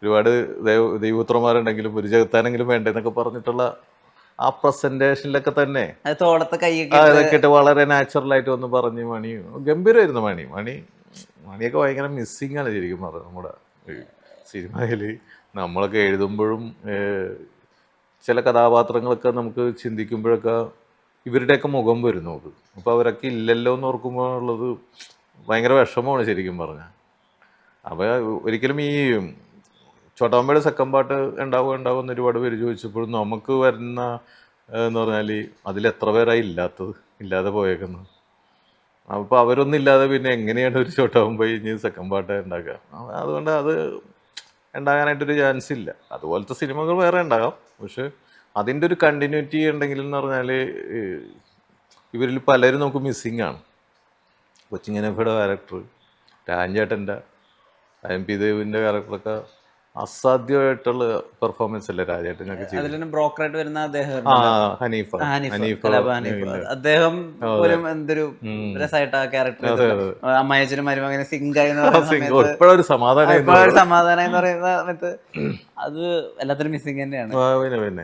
ഒരുപാട് ദൈവപുത്രന്മാരുണ്ടെങ്കിലും ഒരു ജഗത്താനെങ്കിലും വേണ്ടെന്നൊക്കെ പറഞ്ഞിട്ടുള്ള ആ പ്രസന്റേഷനിലൊക്കെ തന്നെ അത് തോളത്തെ കൈയൊക്കെ അതൊക്കെ ഇട്ട് വളരെ നാച്ചുറലായിട്ട് വന്ന് പറഞ്ഞ് മണി ഗംഭീരമായിരുന്നു. മണിയൊക്കെ ഭയങ്കര മിസ്സിങ് ആണ് ശരിക്കും പറഞ്ഞത്. നമ്മുടെ സിനിമയിൽ നമ്മളൊക്കെ എഴുതുമ്പോഴും ചില കഥാപാത്രങ്ങളൊക്കെ നമുക്ക് ചിന്തിക്കുമ്പോഴൊക്കെ ഇവരുടെയൊക്കെ മുഖം വരും നമുക്ക്. അപ്പോൾ അവരൊക്കെ ഇല്ലല്ലോ എന്ന് ഓർക്കുമ്പോൾ ഉള്ളത് ഭയങ്കര വിഷമമാണ് ശരിക്കും പറഞ്ഞാൽ. അപ്പോൾ ഒരിക്കലും ഈ ചോട്ടാമ്പയുടെ സെക്കൻഡ് പാർട്ട് ഉണ്ടാവുമെന്ന് ഒരുപാട് പേര് ചോദിച്ചപ്പോഴും നമുക്ക് വരുന്ന എന്ന് പറഞ്ഞാൽ അതിലെത്ര പേരായി ഇല്ലാതെ പോയേക്കുന്നത്. അപ്പോൾ അവരൊന്നും ഇല്ലാതെ പിന്നെ എങ്ങനെയാണ് ഒരു ചോട്ടാമ്പ ഇനി സെക്കൻഡ് പാർട്ട് ഉണ്ടാക്കുക? അതുകൊണ്ട് അത് ഉണ്ടാകാനായിട്ടൊരു ചാൻസ് ഇല്ല. അതുപോലത്തെ സിനിമകൾ വേറെ ഉണ്ടാകാം, പക്ഷെ അതിൻ്റെ ഒരു കണ്ടിന്യൂറ്റി ഉണ്ടെങ്കിൽ എന്ന് പറഞ്ഞാൽ ഇവരിൽ പലരും നമുക്ക് മിസ്സിങ് ആണ്. കൊച്ചിങ്ങനഫയുടെ ക്യാരക്ടർ, രാജേട്ടൻ്റെ, MP ദേവിൻ്റെ ക്യാരക്ടറൊക്കെ അസാധ്യമായിട്ടുള്ള പെർഫോമൻസ് അല്ലേ രാജേട്ടനൊക്കെ ചെയ്തു. അതിൽ ബ്രോക്കറായിട്ട് വരുന്ന അദ്ദേഹം ഹനീഫ അദ്ദേഹം പോലും എന്തൊരു രസമായിട്ട് ആ ക്യാരക്ടർ അമ്മയച്ചനും മരുമകനെ സിംഗായി ഇപ്പോഴൊരു സമാധാനം സമാധാനം എന്ന് പറയുന്ന സമയത്ത് അത് എല്ലാത്തിനും മിസ്സിങ് തന്നെയാണ്. പിന്നെ